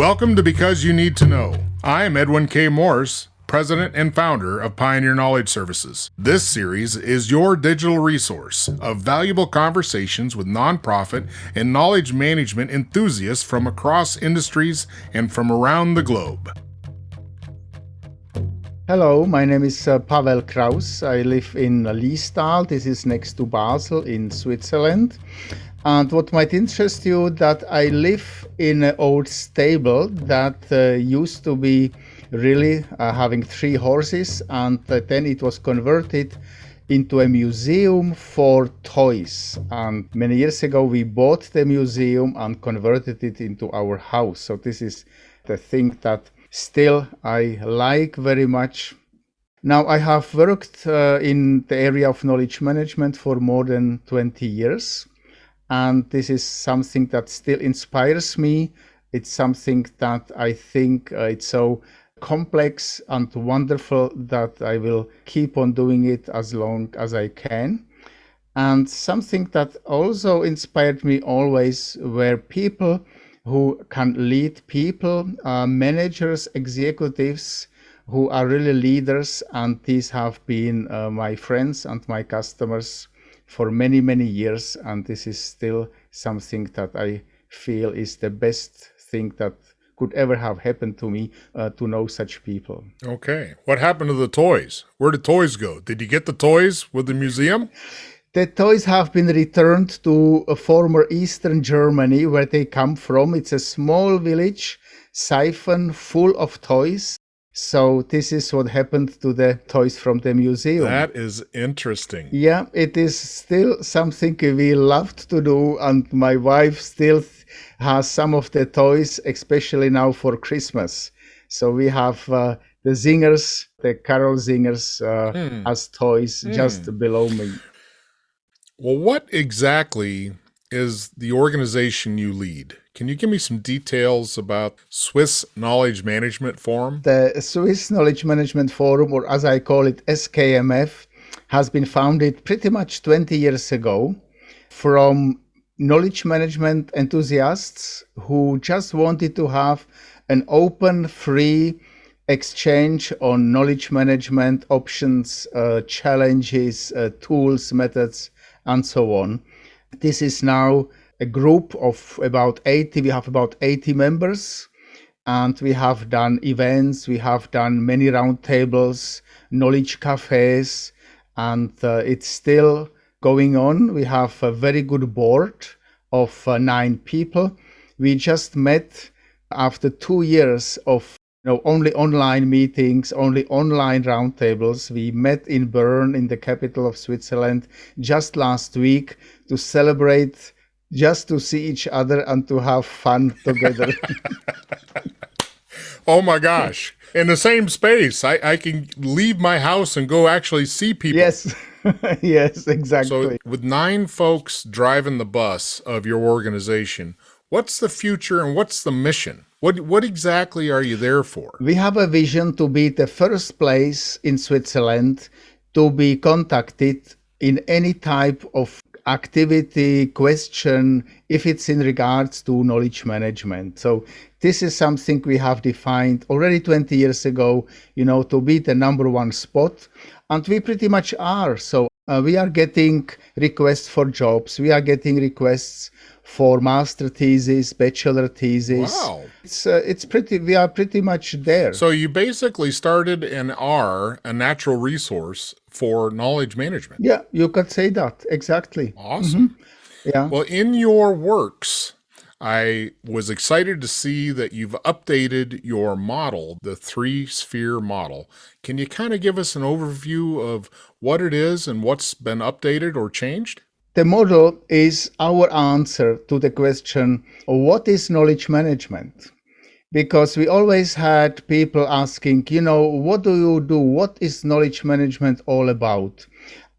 Welcome to Because You Need to Know. I'm Edwin K. Morse, President and founder of Pioneer Knowledge Services. This series is your digital resource of valuable conversations with nonprofit and knowledge management enthusiasts from across industries and from around the globe. Hello, my name is Pavel Kraus. I live in Liestal. This is next to Basel in Switzerland. And what might interest you, that I live in an old stable that used to be really having 3 horses, and then it was converted into a museum for toys. And many years ago we bought the museum and converted it into our house. So this is the thing that still I like very much. Now, I have worked in the area of knowledge management for more than 20 years. And this is something that still inspires me. It's something that I think it's so complex and wonderful that I will keep on doing it as long as I can. And something that also inspired me always were people who can lead people, managers, executives who are really leaders. And these have been my friends and my customers for many, many years, and this is still something that I feel is the best thing that could ever have happened to me, to know such people. Okay. What happened to the toys? Where did toys go? Did you get the toys with the museum? The toys have been returned to former Eastern Germany, where they come from. It's a small village, Siphon, full of toys. So this is what happened to the toys from the museum. That is interesting. Yeah, it is still something we loved to do, and my wife still has some of the toys, especially now for Christmas. So we have the singers, the carol singers as toys just below me. Well, what exactly is the organization you lead? Can you give me some details about Swiss Knowledge Management Forum? The Swiss Knowledge Management Forum, or as I call it, SKMF, has been founded pretty much 20 years ago from knowledge management enthusiasts who just wanted to have an open, free exchange on knowledge management options, challenges, tools, methods, and so on. This is now a group of about 80. We have about 80 members, and we have done events. We have done many roundtables, knowledge cafes, and it's still going on. We have a very good board of 9 people. We just met after 2 years of only online meetings, only online roundtables. We met in Bern, in the capital of Switzerland, just last week to celebrate, just to see each other and to have fun together. Oh my gosh. In the same space, I can leave my house and go actually see people. Yes, yes, exactly. So with 9 folks driving the bus of your organization, what's the future and what's the mission? What exactly are you there for? We have a vision to be the first place in Switzerland to be contacted in any type of activity, question, if it's in regards to knowledge management. So this is something we have defined already 20 years ago, to be the #1 spot. And we pretty much are. So we are getting requests for jobs. We are getting requests for master thesis, bachelor thesis. Wow. We are pretty much there. So you basically started and are a natural resource for knowledge management. Yeah, you could say that. Exactly. Awesome. Yeah. Well, in your works, I was excited to see that you've updated your model, the 3-sphere model. Can you kind of give us an overview of what it is and what's been updated or changed? The model is our answer to the question, what is knowledge management? Because we always had people asking, what do you do? What is knowledge management all about?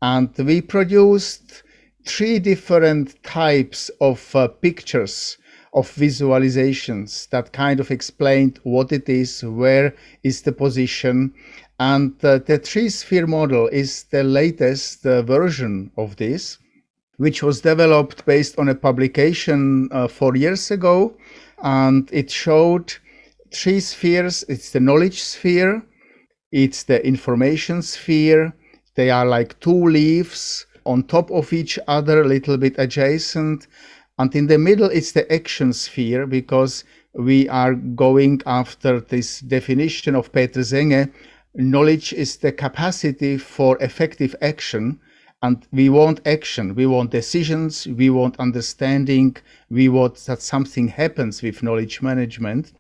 And we produced 3 different types of pictures, of visualizations that kind of explained what it is, where is the position. And the 3-sphere model is the latest version of this, which was developed based on a publication 4 years ago. And it showed three spheres. It's the knowledge sphere, it's the information sphere. They are like two leaves on top of each other, a little bit adjacent. And in the middle, it's the action sphere, because we are going after this definition of Peter Senge. Knowledge is the capacity for effective action. And we want action, we want decisions, we want understanding, we want that something happens with knowledge management.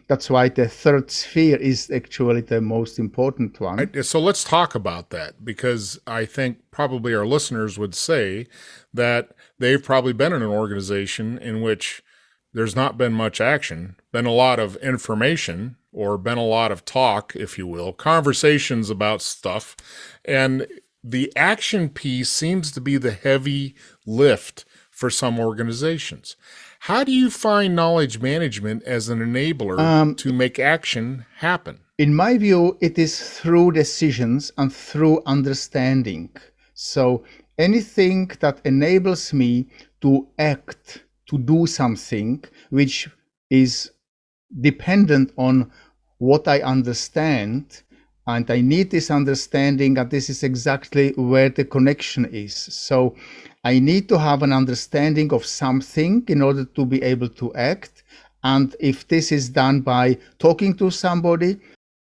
That's why the third sphere is actually the most important one. So let's talk about that, because I think probably our listeners would say that they've probably been in an organization in which there's not been much action, been a lot of information, or been a lot of talk, if you will, conversations about stuff. And the action piece seems to be the heavy lift for some organizations. How do you find knowledge management as an enabler to make action happen? In my view, it is through decisions and through understanding. So anything that enables me to act, to do something which is dependent on what I understand, and I need this understanding, and this is exactly where the connection is. So I need to have an understanding of something in order to be able to act. And if this is done by talking to somebody,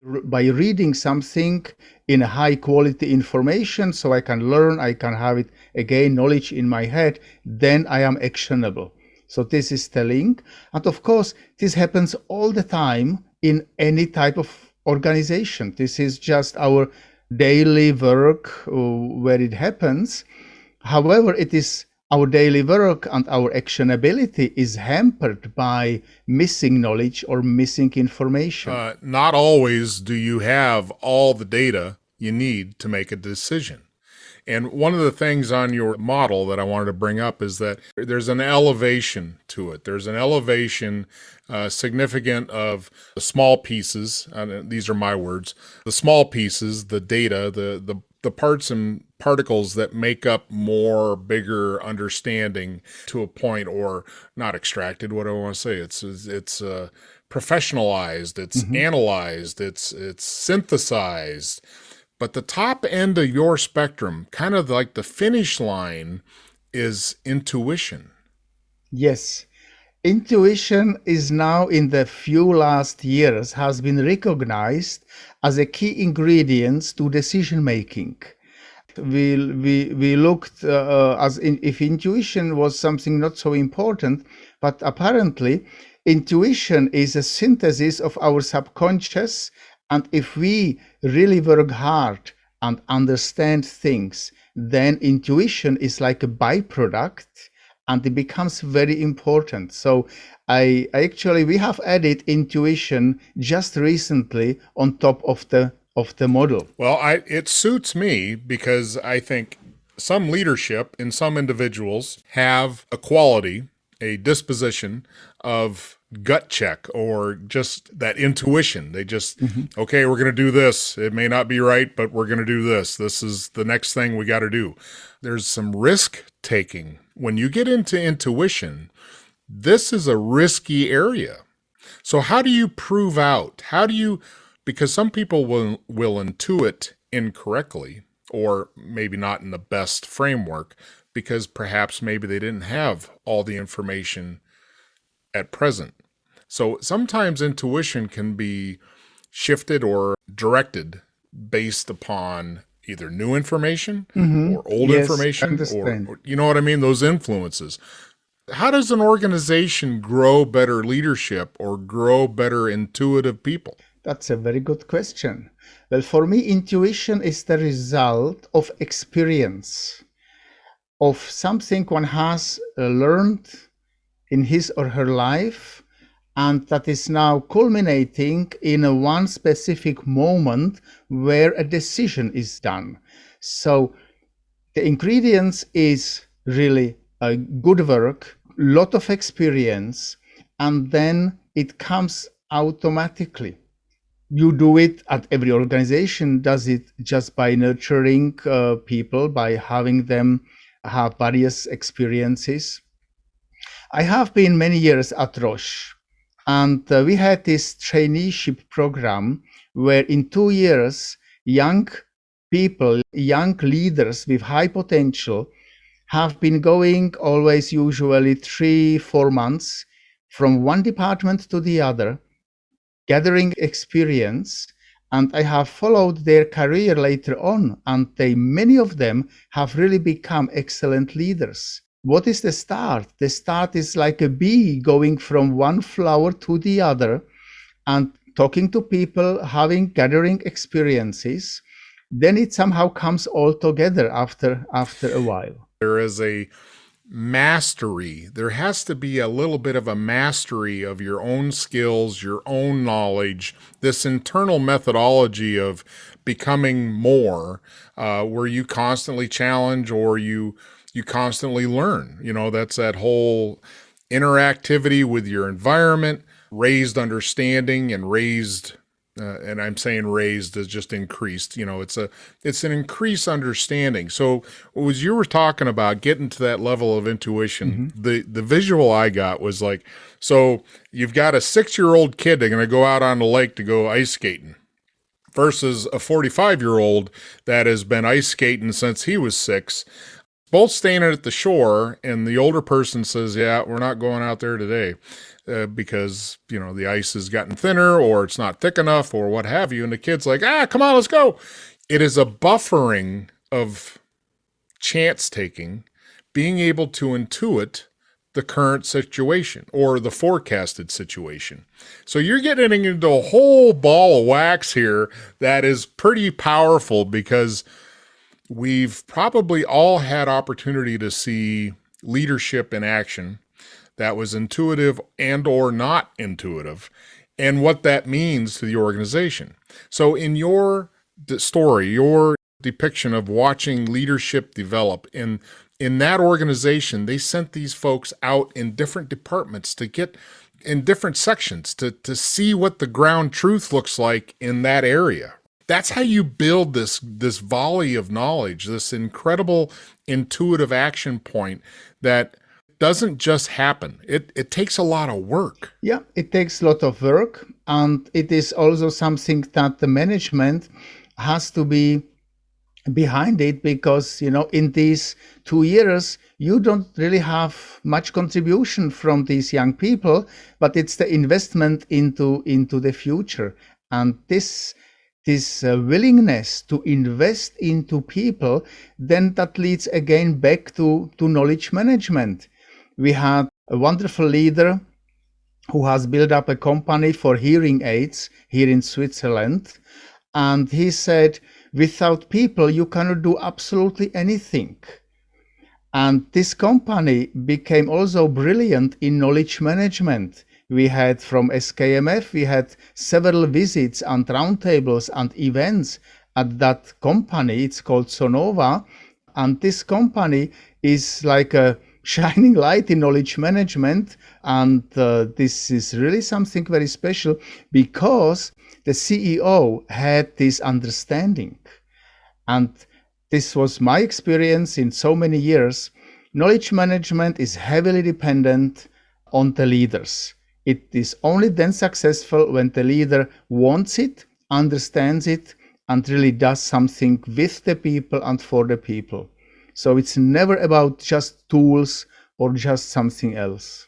by reading something in a high quality information, so I can learn, I can have it again, knowledge in my head, then I am actionable. So this is the link. And of course, this happens all the time in any type of organization. This is just our daily work where it happens. However, it is our daily work and our actionability is hampered by missing knowledge or missing information. Not always do you have all the data you need to make a decision. And one of the things on your model that I wanted to bring up is that there's an elevation to it. There's an elevation significant of the small pieces. These are my words. The small pieces, the data, the parts and particles that make up more bigger understanding to a point, or not extracted. What do I want to say? It's professionalized. It's analyzed. It's synthesized. But the top end of your spectrum, kind of like the finish line, is intuition. Yes. Intuition is now, in the few last years, has been recognized as a key ingredient to decision making. We looked if intuition was something not so important, but apparently intuition is a synthesis of our subconscious. And if we really work hard and understand things, then intuition is like a byproduct, and it becomes very important. So we have added intuition just recently on top of the model. Well, it suits me, because I think some leadership in some individuals have a quality, a disposition of gut check, or just that intuition. They just, okay, we're going to do this. It may not be right, but we're going to do this. This is the next thing we got to do. There's some risk taking. When you get into intuition, this is a risky area. So how do you prove out? Because some people will intuit incorrectly, or maybe not in the best framework, because perhaps maybe they didn't have all the information at present. So sometimes intuition can be shifted or directed based upon either new information or old information, or you know what I mean, those influences. How does an organization grow better leadership or grow better intuitive people? That's a very good question. Well, for me, intuition is the result of experience, of something one has learned in his or her life, and that is now culminating in a one specific moment where a decision is done. So the ingredients is really a good work, lot of experience, and then it comes automatically. You do it, at every organization does it, just by nurturing people, by having them have various experiences. I have been many years at Roche, And we had this traineeship program where in 2 years, young people, young leaders with high potential have been going always usually 3-4 months from one department to the other, gathering experience. And I have followed their career later on, and many of them have really become excellent leaders. What is the start? The start is like a bee going from one flower to the other and talking to people, gathering experiences. Then it somehow comes all together after a while. There is a mastery. There has to be a little bit of a mastery of your own skills, your own knowledge, this internal methodology of becoming more, where you constantly challenge or you constantly learn. You know, that's that whole interactivity with your environment, raised understanding and raised and I'm saying raised as just increased. You know, it's an increased understanding. So as you were talking about getting to that level of intuition, the visual I got was like, so you've got a 6-year-old kid that's going to go out on the lake to go ice skating versus a 45-year-old that has been ice skating since he was 6. Both standing at the shore, and the older person says, yeah, we're not going out there today because, you know, the ice has gotten thinner or it's not thick enough or what have you. And the kid's like, come on, let's go. It is a buffering of chance taking, being able to intuit the current situation or the forecasted situation. So you're getting into a whole ball of wax here that is pretty powerful, because we've probably all had opportunity to see leadership in action that was intuitive and or not intuitive, and what that means to the organization. So in your story, your depiction of watching leadership develop in that organization, they sent these folks out in different departments to get in different sections to see what the ground truth looks like in that area. That's how you build this volley of knowledge, this incredible intuitive action point that doesn't just happen. It takes a lot of work. Yeah, it takes a lot of work, and it is also something that the management has to be behind it, because, you know, in these 2 years, you don't really have much contribution from these young people, but it's the investment into the future. And this willingness to invest into people, then that leads again back to knowledge management. We had a wonderful leader who has built up a company for hearing aids here in Switzerland. And he said, without people, you cannot do absolutely anything. And this company became also brilliant in knowledge management. We had from SKMF, we had several visits and roundtables and events at that company. It's called Sonova. And this company is like a shining light in knowledge management. And this is really something very special, because the CEO had this understanding. And this was my experience in so many years. Knowledge management is heavily dependent on the leaders. It is only then successful when the leader wants it, understands it, and really does something with the people and for the people. So it's never about just tools or just something else.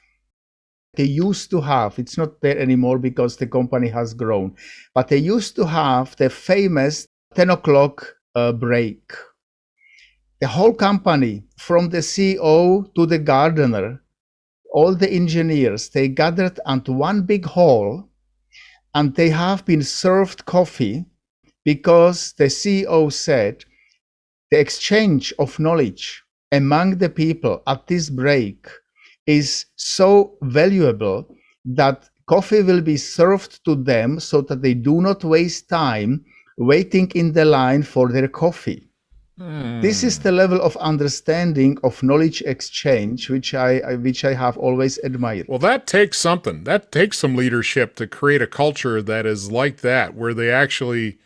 They used to have, it's not there anymore because the company has grown, but they used to have the famous 10 o'clock break. The whole company, from the CEO to the gardener, all the engineers, they gathered at one big hall, and they have been served coffee, because the CEO said the exchange of knowledge among the people at this break is so valuable that coffee will be served to them so that they do not waste time waiting in the line for their coffee. This is the level of understanding of knowledge exchange which I have always admired. Well, that takes something. That takes some leadership to create a culture that is like that, where they actually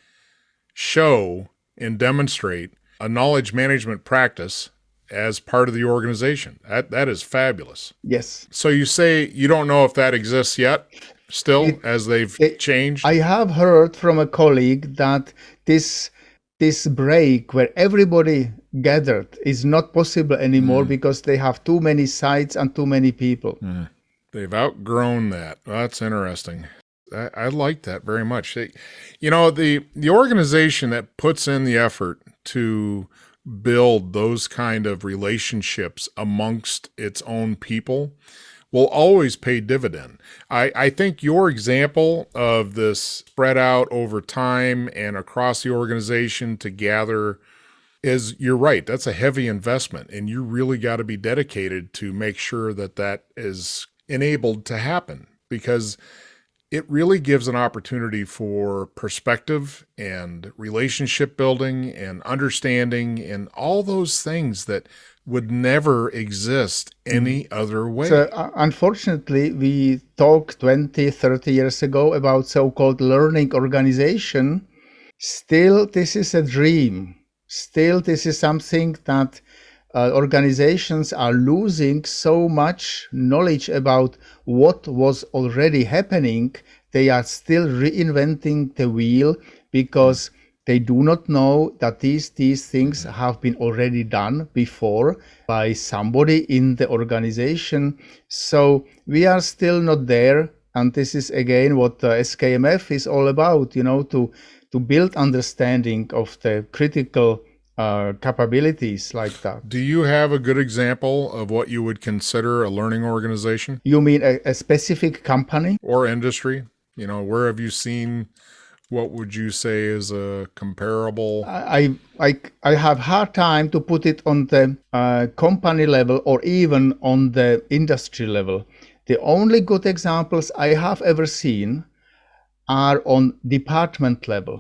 show and demonstrate a knowledge management practice as part of the organization. That is fabulous. Yes. So you say you don't know if that exists yet? still as they've changed? I have heard from a colleague that this break where everybody gathered is not possible anymore because they have too many sites and too many people. They've outgrown that. Well, that's interesting. I like that very much. You know, the organization that puts in the effort to build those kind of relationships amongst its own people will always pay dividend. I think your example of this spread out over time and across the organization to gather is, you're right, that's a heavy investment, and you really got to be dedicated to make sure that that is enabled to happen, because it really gives an opportunity for perspective and relationship building and understanding and all those things that would never exist any other way. So unfortunately, we talked 20, 30 years ago about so-called learning organization. Still, this is a dream. Still, this is something that organizations are losing so much knowledge about what was already happening. They are still reinventing the wheel because they do not know that these things have been already done before by somebody in the organization. So we are still not there. And this is again what SKMF is all about, you know, to build understanding of the critical capabilities like that. Do you have a good example of what you would consider a learning organization? You mean a specific company? Or industry? You know, where have you seen, what would you say is a comparable? I have hard time to put it on the company level or even on the industry level. The only good examples I have ever seen are on department level,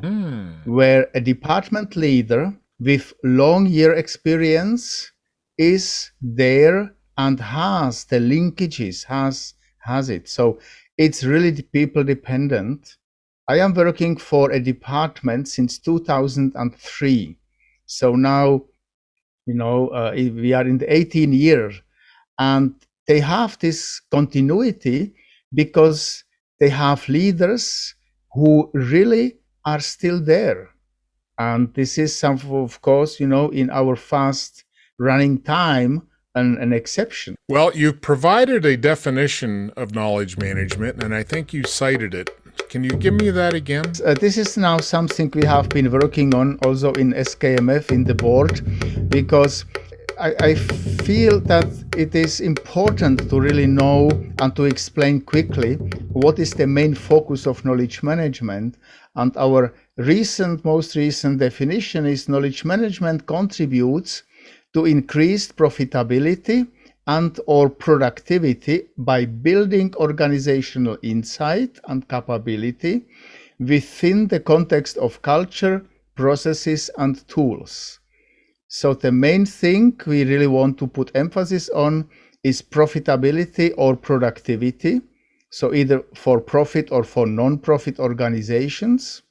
where a department leader with long year experience is there and has the linkages, has it. So it's really people dependent. I am working for a department since 2003. So now, you know, we are in the 18 year, and they have this continuity because they have leaders who really are still there. And this is some, of course, you know, in our fast running time, an exception. Well, you've provided a definition of knowledge management, and I think you cited it. Can you give me that again? This is now something we have been working on also in SKMF, in the board, because I feel that it is important to really know and to explain quickly what is the main focus of knowledge management. And our most recent definition is knowledge management contributes to increased profitability and or productivity by building organizational insight and capability within the context of culture, processes, and tools. So the main thing we really want to put emphasis on is profitability or productivity. So either for profit or for non-profit organizations.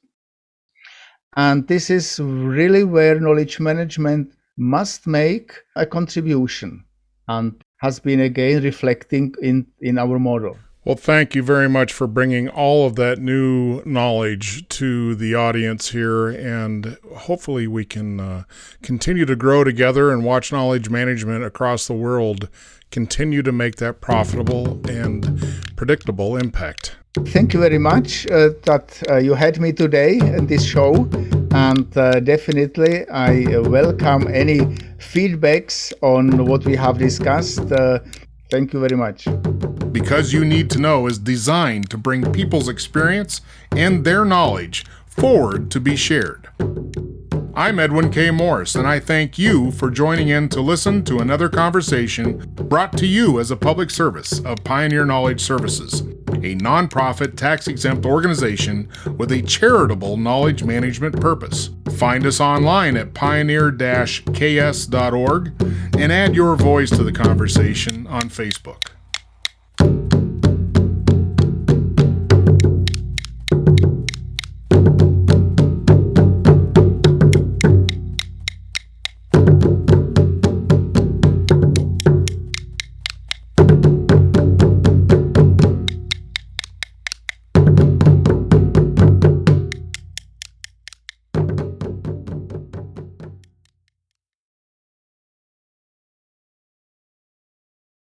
And this is really where knowledge management must make a contribution, and has been again reflecting in our model. Well, thank you very much for bringing all of that new knowledge to the audience here, and hopefully we can continue to grow together and watch knowledge management across the world continue to make that profitable and predictable impact. Thank you very much that you had me today in this show, and definitely I welcome any feedbacks on what we have discussed. Thank you very much. Because You Need to Know is designed to bring people's experience and their knowledge forward to be shared. I'm Edwin K. Morris, and I thank you for joining in to listen to another conversation brought to you as a public service of Pioneer Knowledge Services, a nonprofit tax-exempt organization with a charitable knowledge management purpose. Find us online at pioneer-ks.org and add your voice to the conversation on Facebook.